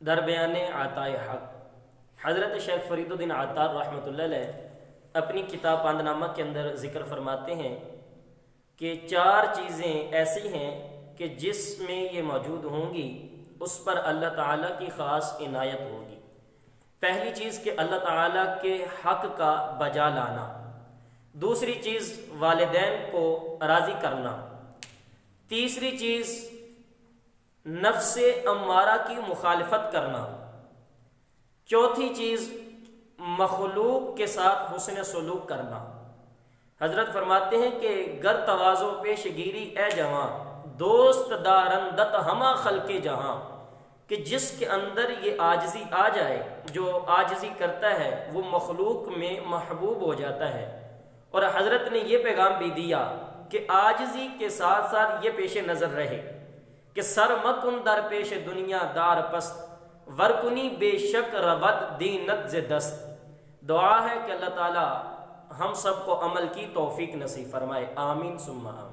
در بیان عطائے حق، حضرت شیخ فرید الدین عطار رحمۃ اللہ علیہ اپنی کتاب پاندنامہ کے اندر ذکر فرماتے ہیں کہ 4 چیزیں ایسی ہیں کہ جس میں یہ موجود ہوں گی اس پر اللہ تعالیٰ کی خاص عنایت ہوگی۔ پہلی چیز کہ اللہ تعالیٰ کے حق کا بجا لانا، دوسری چیز والدین کو راضی کرنا، تیسری چیز نفس امارہ کی مخالفت کرنا، چوتھی چیز مخلوق کے ساتھ حسن سلوک کرنا۔ حضرت فرماتے ہیں کہ گر تواضع پیش گیری اے جواں، دوست دارندت ہما خلق جہاں، کہ جس کے اندر یہ عاجزی آ جائے، جو عاجزی کرتا ہے وہ مخلوق میں محبوب ہو جاتا ہے۔ اور حضرت نے یہ پیغام بھی دیا کہ عاجزی کے ساتھ ساتھ یہ پیش نظر رہے کہ سر مکن در پیش دنیا دار پست، ورکنی بے شک رود دینت ز دست۔ دعا ہے کہ اللہ تعالی ہم سب کو عمل کی توفیق نصیب فرمائے، آمین ثم آمین۔